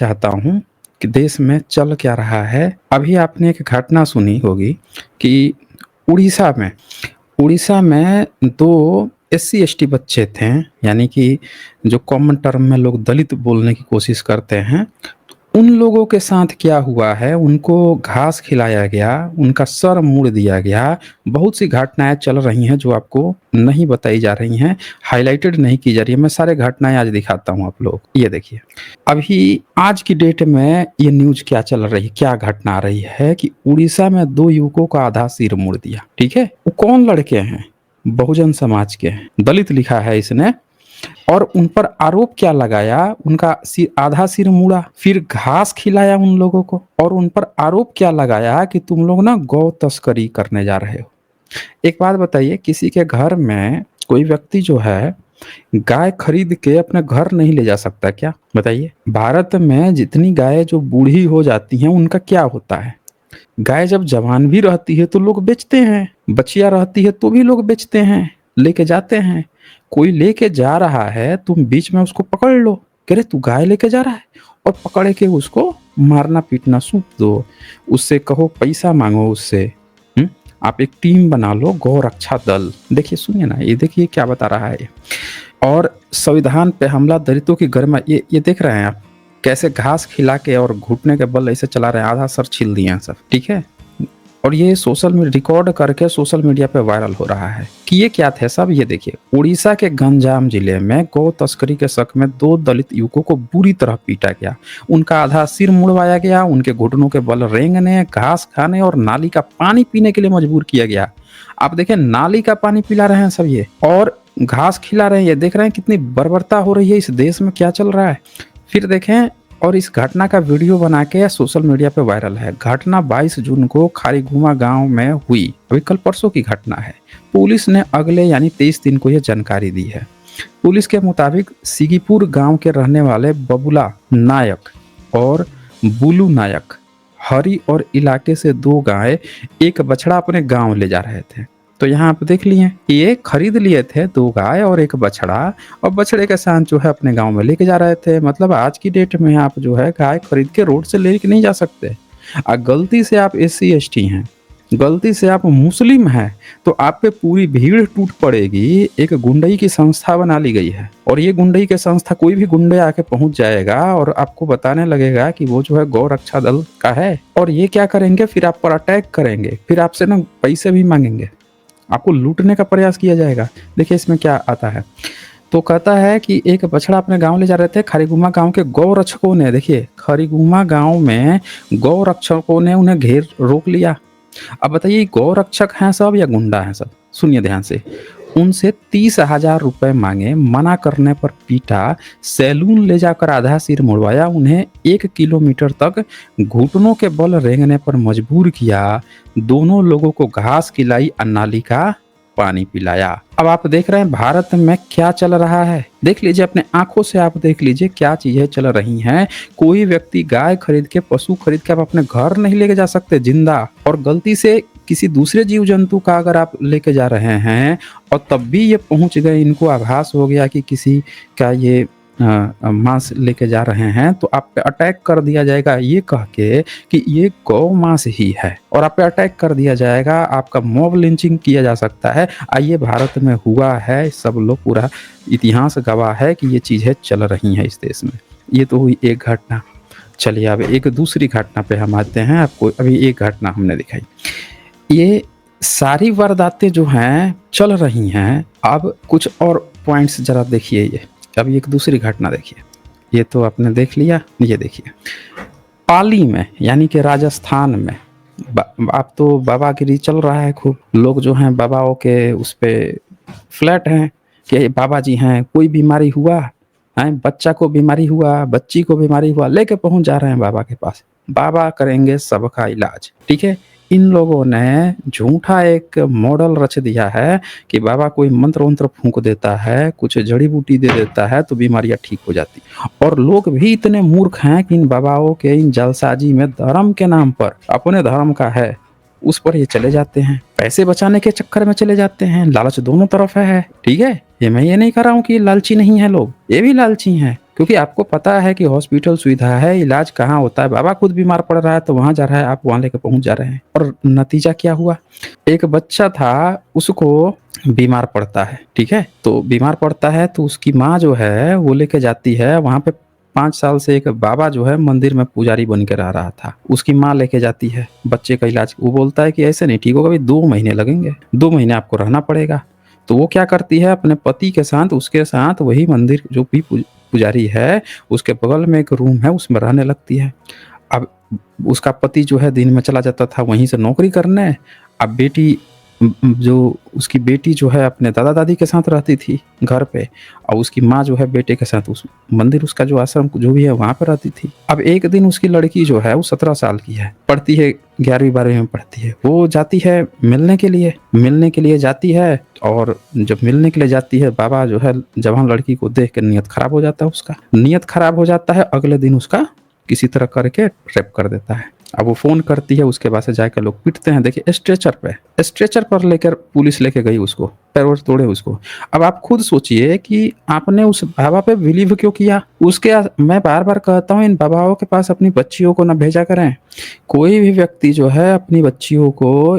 चाहता हूँ कि देश में चल क्या रहा है। अभी आपने एक घटना सुनी होगी कि उड़ीसा में उड़ीसा में 2 एससी एसटी बच्चे थे, यानी कि जो कॉमन टर्म में लोग दलित बोलने की कोशिश करते हैं। उन लोगों के साथ क्या हुआ है, उनको घास खिलाया गया, उनका सर मुड़ दिया गया। बहुत सी घटनाएँ चल रही हैं जो आपको नहीं बताई जा रही हैं, हाइलाइटेड नहीं की जा रही है। मैं सारे घटनाएँ आज दिखाता हूँ आप लोग। ये देखिए, अभी आज की डेट में ये न्यूज़ क्या चल रही है, क्या घटना आ रही है कि उड़ीसा में 2 युवकों का आधा सिर मुड़ दिया, ठीक है? वो कौन लड़के हैं? बहुजन समाज के हैं, दलित लिखा है इसने। और उन पर आरोप क्या लगाया, उनका सिर आधा सिर मुड़ा, फिर घास खिलाया उन लोगों को, और उन पर आरोप क्या लगाया कि तुम लोग ना गौ तस्करी करने जा रहे हो। एक बात बताइए, किसी के घर में कोई व्यक्ति जो है गाय खरीद के अपने घर नहीं ले जा सकता क्या? बताइए। भारत में जितनी गाय जो बूढ़ी हो जाती हैं उनका क्या होता है? गाय जब जवान भी रहती है तो लोग बेचते हैं, बछिया रहती है तो भी लोग बेचते हैं, लेके जाते हैं। कोई लेके जा रहा है, तुम बीच में उसको पकड़ लो, कह रहे तू गाय लेके जा रहा है, और पकड़ के उसको मारना पीटना सूंप दो, उससे कहो पैसा मांगो उससे। हम्म? आप एक टीम बना लो, गौ रक्षा दल। देखिए, सुनिए ना, ये देखिए क्या बता रहा है। और संविधान पे हमला, दलितों की गरिमा, ये देख रहे हैं आप कैसे घास खिला के और घुटने के बल ऐसे चला रहे हैं, आधा सर छील दिए हैं सब, ठीक है? और ये सोशल में रिकॉर्ड करके सोशल मीडिया पे वायरल हो रहा है कि ये क्या थे सब। ये देखिए, उड़ीसा के गंजाम जिले में गौ तस्करी के शक में 2 दलित युवकों को बुरी तरह पीटा गया। उनका आधा सिर मुड़वाया गया, उनके घुटनों के बल रेंगने, घास खाने और नाली का पानी पीने के लिए मजबूर किया गया। आप देखें, नाली का पानी पिला रहे हैं सब ये, और घास खिला रहे हैं। ये देख रहे हैं कितनी बर्बरता हो रही है इस देश में, क्या चल रहा है। फिर देखें, और इस घटना का वीडियो बना के सोशल मीडिया पे वायरल है। घटना 22 जून को खारीगुमा गांव में हुई, अभी कल परसों की घटना है। पुलिस ने अगले यानी 23 दिन को यह जानकारी दी है। पुलिस के मुताबिक सिगीपुर गांव के रहने वाले बबुला नायक और बुलू नायक हरी और इलाके से 2 गाय, एक बछड़ा अपने गांव ले जा रहे थे। तो यहाँ आप देख लिए, ये खरीद लिए थे 2 गाय और एक बछड़ा, और बछड़े के साथ जो है अपने गांव में लेके जा रहे थे। मतलब आज की डेट में आप जो है गाय खरीद के रोड से लेके नहीं जा सकते। गलती से आप एससी एसटी हैं, गलती से आप मुस्लिम हैं, तो आप पे पूरी भीड़ टूट पड़ेगी। एक गुंडई की संस्था बना ली गई है, और ये गुंडई की संस्था, कोई भी गुंडे आके पहुंच जाएगा और आपको बताने लगेगा कि वो जो है गौ रक्षा दल का है, और ये क्या करेंगे, फिर आप पर अटैक करेंगे, फिर आपसे ना पैसे भी मांगेंगे, आपको लूटने का प्रयास किया जाएगा। देखिए इसमें क्या आता है। तो कहता है कि एक बछड़ा अपने गांव ले जा रहे थे, खारीगुमा गांव के गौ रक्षकों ने, देखिए खारीगुमा गांव में गौ रक्षकों ने उन्हें घेर रोक लिया। अब बताइए, गौ रक्षक हैं सब या गुंडा हैं सब? सुनिए ध्यान से। उनसे 30,000 रुपए मांगे, मना करने पर पीटा, सैलून ले जाकर आधा सिर मुड़वाया, उन्हें 1 किलोमीटर तक घुटनों के बल रेंगने पर मजबूर किया, दोनों लोगों को घास खिलाई और नाली का पानी पिलाया। अब आप देख रहे हैं भारत में क्या चल रहा है। देख लीजिए, अपने आंखों से आप देख लीजिए क्या चीजें चल रही हैं। कोई व्यक्ति गाय खरीद के, पशु खरीद के आप अपने घर नहीं लेके जा सकते जिंदा, और गलती से किसी दूसरे जीव जंतु का अगर आप लेके जा रहे हैं और तब भी ये पहुंच गए, इनको आभास हो गया कि किसी का ये मांस लेके जा रहे हैं, तो आप पे अटैक कर दिया जाएगा ये कह के कि ये गौ मांस ही है, और आप पे अटैक कर दिया जाएगा, आपका मॉब लिंचिंग किया जा सकता है। आइए, भारत में हुआ है, सब लोग, पूरा इतिहास गवाह है कि ये चीजें चल रही हैं इस देश में। ये तो हुई एक घटना। चलिए अब एक दूसरी घटना पे हम आते हैं। आपको अभी एक घटना हमने दिखाई, ये सारी वारदातें जो हैं चल रही हैं। अब कुछ और पॉइंट्स जरा देखिए। ये अभी एक दूसरी घटना देखिए। ये तो आपने देख लिया, ये देखिए पाली में, यानी कि राजस्थान में, आप तो बाबागिरी चल रहा है खूब। लोग जो हैं बाबाओं के उस पे फ्लैट हैं कि बाबा जी हैं, कोई बीमारी हुआ है, बच्चा को बीमारी हुआ, बच्ची को बीमारी हुआ, लेके पहुंच जा रहे हैं बाबा के पास। बाबा करेंगे सबका इलाज, ठीक है। इन लोगों ने झूठा एक मॉडल रच दिया है कि बाबा कोई मंत्र वंत्र फूंक देता है, कुछ जड़ी बूटी दे देता है तो बीमारियां ठीक हो जाती। और लोग भी इतने मूर्ख हैं कि इन बाबाओं के इन जलसाजी में धर्म के नाम पर, अपने धर्म का है उस पर ये चले जाते हैं, पैसे बचाने के चक्कर में चले जाते हैं। लालच दोनों तरफ है, ठीक है। ये मैं ये नहीं कर रहा हूँ कि लालची नहीं है लोग, ये भी लालची हैं, क्योंकि आपको पता है कि हॉस्पिटल सुविधा है, इलाज कहाँ होता है। बाबा खुद बीमार पड़ रहा है तो वहाँ जा रहा है, आप वहाँ लेके पहुँच जा रहे हैं। और नतीजा क्या हुआ? एक बच्चा था, उसको बीमार पड़ता है, ठीक है? तो बीमार पड़ता है तो उसकी माँ जो है वो लेके जाती है वहाँ पे। 5 साल से एक बाबा जो है मंदिर में पुजारी बन के रह रहा था। उसकी माँ लेके जाती है बच्चे का इलाज। वो बोलता है कि ऐसे नहीं ठीक होगा, अभी 2 महीने लगेंगे, 2 महीने आपको रहना पड़ेगा। तो वो क्या करती है, अपने पति के साथ, उसके साथ वही मंदिर जो भी पुजारी है, उसके बगल में एक रूम है, उसमें रहने लगती है। अब उसका पति जो है दिन में चला जाता था वहीं से नौकरी करने। अब बेटी जो उसकी बेटी जो है अपने दादा-दादी के साथ रहती थी घर पे, और उसकी माँ जो है बेटे के साथ उस मंदिर, उसका जो आश्रम जो भी है वहाँ पे रहती थी। अब एक दिन उसकी लड़की जो है वो 17 साल की है, पढ़ती है, 11वीं-12वीं में पढ़ती है। वो जाती है मिलने के लिए जाती है। और जब मिलने के लिए जाती है, बाबा जो है जवान लड़की को देख के नियत खराब हो जाता है उसका। नियत खराब हो जाता है, अगले दिन उसका किसी तरह करके रेप कर देता है। अब वो फ़ोन करती है, उसके बाद से जाके लोग पीटते हैं। देखिए स्ट्रेचर पर लेकर पुलिस लेके गई उसको, पैर-वैर तोड़े उसको। अब आप खुद सोचिए कि आपने उस बाबा पे बिलीव क्यों किया? मैं बार-बार कहता हूँ इन बाबाओं के पास अपनी बच्चियों को ना भेजा करें। कोई भी व्यक्ति जो है अपनी बच्चियों को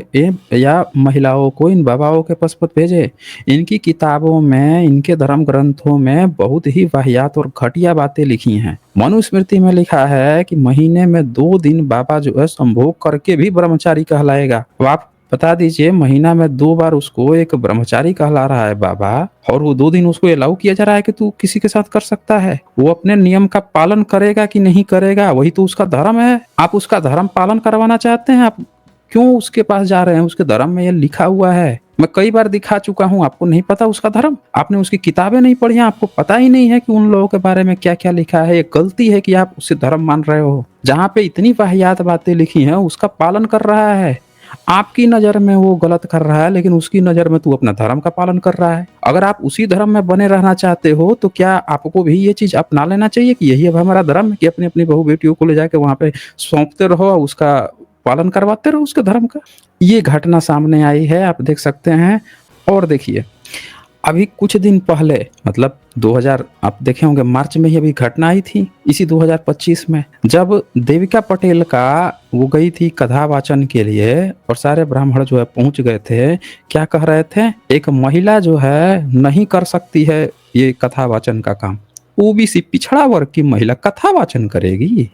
या महिलाओं को इन बाबाओं के पास मत भेजे। इनकी किताबों में, इनके धर्म ग्रंथों में बहुत ही वाहियात और घटिया बातें लिखी हैं। मनुस्मृति में लिखा है कि महीने में 2 दिन बाबा जो है संभोग करके भी ब्रह्मचारी कहलाएगा। अब आप बता दीजिए, महीना में 2 बार उसको एक ब्रह्मचारी कहला रहा है बाबा, और वो 2 दिन उसको अलाउ किया जा रहा है कि तू किसी के साथ कर सकता है। वो अपने नियम का पालन करेगा कि नहीं करेगा, वही तो उसका धर्म है। आप उसका धर्म पालन करवाना चाहते हैं, आप क्यों उसके पास जा रहे हैं? उसके धर्म में ये लिखा हुआ है। मैं कई बार दिखा चुका हूँ, आपको नहीं पता उसका धर्म? आपने उसकी किताबें नहीं पढ़ी हैं, आपको पता ही नहीं है कि उन लोगों के बारे में क्या-क्या लिखा है। ये गलती है कि आप उससे धर्म मान रहे हो। जहाँ पे इतनी वाहियात बातें लिखी हैं, उसका पालन कर रहा है। आपकी नज़र में वो गलत कर रहा है, लेकिन उसकी नज़र में तू अपना धर्म का पालन कर रहा है। अगर आप उसी धर्म में बने रहना चाहते हो, तो क्या आपको भी ये चीज़ अपना लेना चाहिए कि यही अब हमारा धर्म है कि अपनी-अपनी बहू-बेटियों को ले जाके वहाँ पे सौंपते रहो, उसका पालन करवाते रहो उसके धर्म का। ये घटना सामने आई है, आप देख सकते हैं। और देखिए, अभी कुछ दिन पहले, मतलब 2000, आप देखे होंगे मार्च में ही अभी घटना आई थी, इसी 2025 में, जब देविका पटेल का वो गई थी कथा वाचन के लिए, और सारे ब्राह्मण जो है पहुंच गए थे। क्या कह रहे थे? एक महिला जो है नहीं कर सकती है ये कथा वाचन का काम। ओबीसी पिछड़ा वर्ग की महिला कथा वाचन करेगी?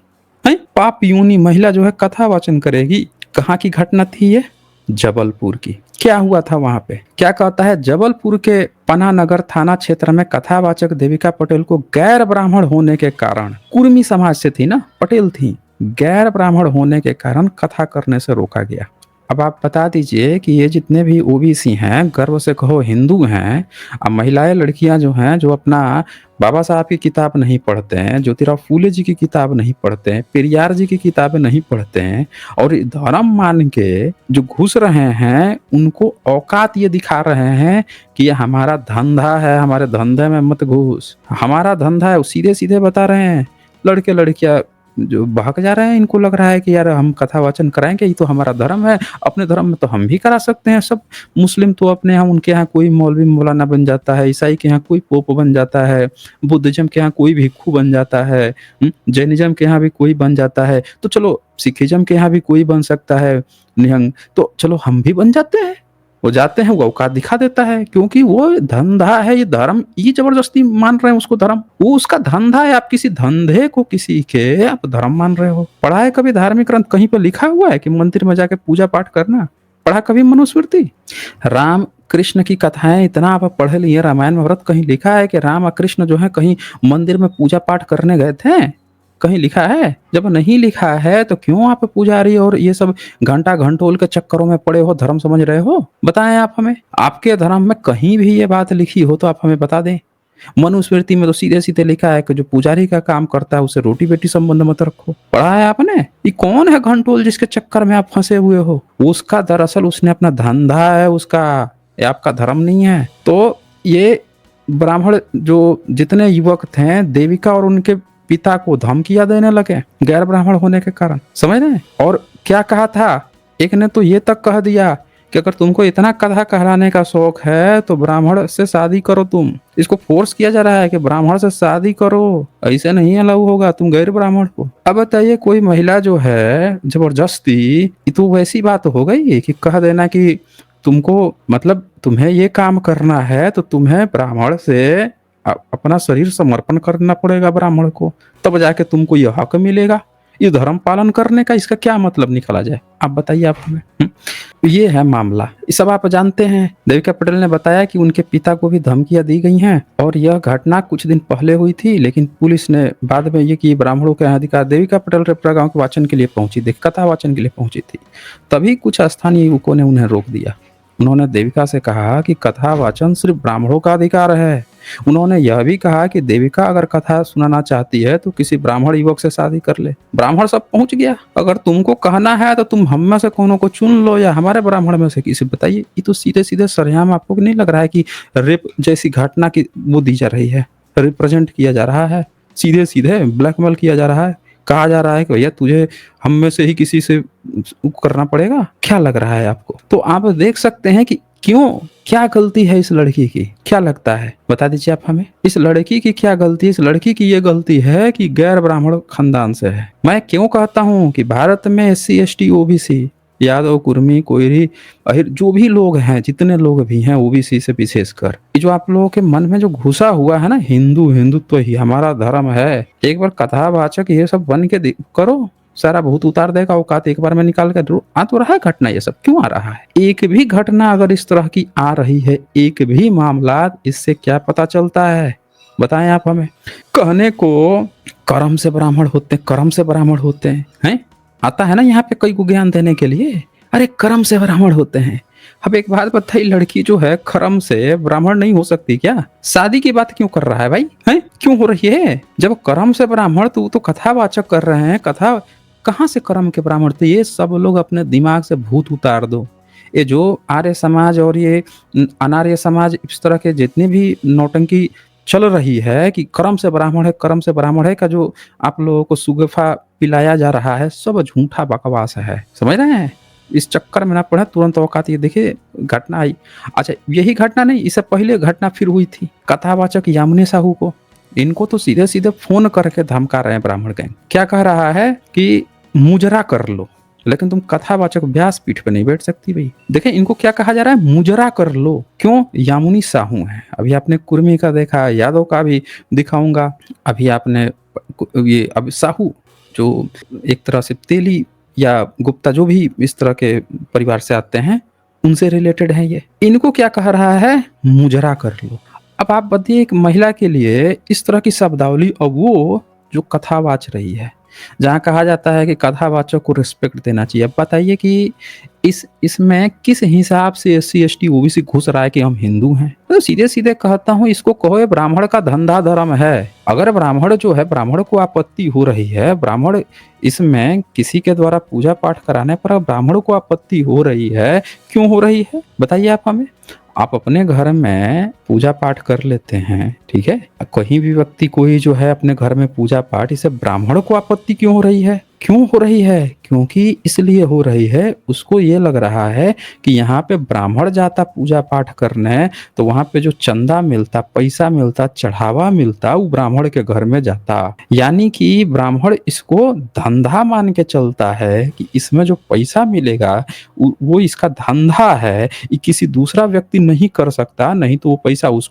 हैं? पाप योनि महिला जो है कथा वाचन करेगी? कहाँ की घटना थी ये? जबलपुर की। क्या हुआ था वहां पे? क्या कहता है, जबलपुर के पनानगर थाना क्षेत्र में कथावाचक देविका पटेल को गैर ब्राह्मण होने के कारण, कुर्मी समाज से थी ना, पटेल थी, गैर ब्राह्मण होने के कारण कथा करने से रोका गया। अब आप बता दीजिए कि ये जितने भी ओबीसी हैं, गर्व से कहो हिंदू हैं, अब महिलाएं, लड़कियां जो हैं, जो अपना बाबा साहब की किताब नहीं पढ़ते हैं, ज्योतिराव फूले जी की किताब नहीं पढ़ते हैं, पेरियार जी की किताबें नहीं पढ़ते हैं, और धर्म मान के जो घुस रहे हैं, उनको औकात ये दिखा रहे हैं कि ये हमारा धंधा है, हमारे धंधे में मत घुस, हमारा धंधा है। वो सीधे सीधे बता रहे हैं। लड़के लड़कियां जो बहक जा रहे हैं, इनको लग रहा है कि यार हम कथा वाचन कराएंगे, ये तो हमारा धर्म है, अपने धर्म में तो हम भी करा सकते हैं सब। मुस्लिम तो अपने यहाँ, उनके यहाँ कोई मौलवी मौलाना बन जाता है, ईसाई के यहाँ कोई पोप बन जाता है, बुद्धिज्म के यहाँ कोई भिक्षु बन जाता है, जैनिज्म के यहाँ भी कोई बन जाता है, तो चलो सिखिज्म के यहाँ भी कोई बन सकता है निहंग, तो चलो हम भी बन जाते हैं। वो जाते हैं, वो औकात दिखा देता है, क्योंकि वो धंधा है, ये धर्म, ये जबरदस्ती मान रहे हैं उसको धर्म, वो उसका धंधा है। आप किसी धंधे को, किसी के आप धर्म मान रहे हो? पढ़ा है कभी धार्मिक ग्रंथ? कहीं पे लिखा हुआ है कि मंदिर में जाके पूजा पाठ करना? पढ़ा कभी मनुस्मृति? राम कृष्ण की कथाएं इतना आप पढ़ लिए, रामायण में व्रत कहीं लिखा है कि राम और कृष्ण जो है कहीं मंदिर में पूजा पाठ करने गए थे? कहीं लिखा है? जब नहीं लिखा है तो क्यों आप पुजारी और ये सब घंटा घंटोल के चक्करों में पड़े हो, धर्म समझ रहे हो? बताएं आप हमें, आपके धर्म में कहीं भी ये बात लिखी हो तो आप हमें बता दें। मनुस्मृति में तो सीधे सीधे लिखा है कि जो पुजारी का काम करता है उसे रोटी बेटी संबंध मत रखो। पढ़ा है आपने? ये कौन है घंटोल जिसके चक्कर में आप फंसे हुए हो? उसका दरअसल उसने अपना धंधा है उसका, ये आपका धर्म नहीं है। तो ये ब्राह्मण जो जितने युवक थे, देविका और उनके पिता को धमकियां देने लगे गैर ब्राह्मण होने के कारण, समझ रहे हैं? और क्या कहा था? एक ने तो ये तक कह दिया कि अगर तुमको इतना कथा कहलाने का शौक है तो ब्राह्मण से शादी करो तुम। इसको फोर्स किया जा रहा है कि ब्राह्मण से शादी करो, ऐसे नहीं अलाउ होगा, तुम गैर ब्राह्मण हो। अब बताइए कोई महिला जो है जबरदस्ती, ये तो वैसी बात हो गई कि कह देना कि तुमको मतलब तुम्हें ये काम करना है तो तुम्हें ब्राह्मण से अपना शरीर समर्पण करना पड़ेगा ब्राह्मण को, तब जाके तुमको यह हक मिलेगा। ये धर्म पालन करने का इसका क्या मतलब निकला जाए, आप बताइए आप हमें। ये है मामला, ये सब आप जानते हैं। देविका पटेल ने बताया कि उनके पिता को भी धमकियां दी गई हैं और यह घटना कुछ दिन पहले हुई थी, लेकिन पुलिस ने बाद में ये कि ब्राह्मणों के अधिकार, देविका पटेल रेपरा गांव के वाचन के लिए पहुंची थी, कथा वाचन के लिए पहुंची थी, तभी कुछ स्थानीय युवकों ने उन्हें रोक दिया। उन्होंने देविका से कहा कि कथा वाचन सिर्फ ब्राह्मणों का अधिकार है। उन्होंने यह भी कहा कि देविका अगर कथा सुनाना चाहती है तो किसी ब्राह्मण युवक से शादी कर ले। ब्राह्मण सब पहुंच गया, अगर तुमको कहना है तो तुम हम में से कोनो को चुन लो या हमारे ब्राह्मण में से किसी। बताइए, ये तो सीधे सीधे सरेआम आपको नहीं लग रहा है कि रेप जैसी घटना की वो दी जा रही है, रिप्रेजेंट किया जा रहा है, सीधे सीधे ब्लैकमेल किया जा रहा है, कहा जा रहा है कि भैया तुझे हम में से ही किसी से करना पड़ेगा। क्या लग रहा है आपको? तो आप देख सकते हैं कि क्यों, क्या गलती है इस लड़की की, क्या लगता है, बता दीजिए आप हमें। इस लड़की की क्या गलती है? इस लड़की की ये गलती है कि गैर ब्राह्मण खानदान से है। मैं क्यों कहता हूँ कि भारत में SC ST OBC, Yadav, Kurmi, Koeri, Ahir, जो भी लोग हैं, जितने लोग भी हैं OBC से विशेषकर, ये जो आप लोगों के मन में जो घुसा हुआ है ना, हिंदुत्व ही हमारा धर्म है, एक बार कथावाचक ये सब बन के करो, सारा भूत उतार देगा औकात एक बार में निकाल कर। आ तो रहा है घटना, ये सब क्यों आ रहा है? एक भी घटना अगर इस तरह की आ रही है, एक भी मामला, इससे क्या पता चलता है, बताएं आप हमें। कहने को कर्म से ब्राह्मण होते हैं, कर्म से ब्राह्मण होते हैं, आता है ना यहाँ पे कई को ज्ञान देने के लिए, अरे कर्म से ब्राह्मण होते हैं। अब एक बात बताइए, लड़की जो है कर्म से ब्राह्मण नहीं हो सकती क्या? शादी की बात क्यों कर रहा है भाई, हैं क्यों हो रही है? जब कर्म से ब्राह्मण, तो कथावाचक कर रहे हैं, कथा कहाँ से कर्म के ब्राह्मण? तो ये सब लोग अपने दिमाग से भूत उतार दो। ये जो आर्य समाज और ये अनार्य समाज, इस तरह के जितनी भी नौटंकी चल रही है कि कर्म से ब्राह्मण है, कर्म से ब्राह्मण है का जो आप लोगों को सुगफा पिलाया जा रहा है, सब झूठा बकवास है, समझ रहे हैं? इस चक्कर में ना पड़े, तुरंत औकात। ये देखिए घटना आई, अच्छा यही घटना नहीं, इससे पहले घटना फिर हुई थी। कथावाचक यामिनी साहू को, इनको तो सीधे सीधे फोन करके धमका रहे हैं ब्राह्मण गैंग। क्या कह रहा है कि मुजरा कर लो, लेकिन तुम कथावाचक व्यास पीठ पे नहीं बैठ सकती भाई। देखें इनको क्या कहा जा रहा है, मुजरा कर लो। क्यों? यामुनी साहू है। अभी आपने कुर्मी का देखा, यादव का भी दिखाऊंगा। अभी आपने ये अब साहू जो एक तरह से तेली या गुप्ता, जो भी इस तरह के परिवार से आते हैं, उनसे रिलेटेड है ये। इनको क्या कह रहा है, मुजरा कर लो। अब आप बताइए, एक महिला के लिए इस तरह की शब्दावली, और वो जो कथावाच रही है, जहाँ कहा जाता है कि कथावाचक को रिस्पेक्ट देना चाहिए। अब बताइए कि इसमें किस हिसाब से SC ST OBC घुस रहा है कि हम हिंदू हैं? तो सीधे सीधे कहता हूँ, इसको कहो ये ब्राह्मण का धंधा धर्म है। अगर ब्राह्मण जो है, ब्राह्मण को आपत्ति हो रही है, ब्राह्मण इसमें किसी के द्वारा पूजा पाठ कराने पर ब्राह्मण को आपत्ति हो रही है, क्यों हो रही है बताइए आप हमें। आप अपने घर में पूजा पाठ कर लेते हैं, ठीक है, कहीं भी व्यक्ति कोई जो है अपने घर में पूजा पाठ, इसे ब्राह्मण को आपत्ति क्यों हो रही है? क्यों हो रही है? क्योंकि इसलिए हो रही है, उसको ये लग रहा है कि यहाँ पे ब्राह्मण जाता पूजा पाठ करने, तो वहां पे जो चंदा मिलता, पैसा मिलता, चढ़ावा मिलता, वो ब्राह्मण के घर में जाता। यानी कि ब्राह्मण इसको धंधा मान के चलता है कि इसमें जो पैसा मिलेगा वो इसका धंधा है, ये किसी दूसरा व्यक्ति नहीं कर सकता, नहीं तो वो पैसा उसको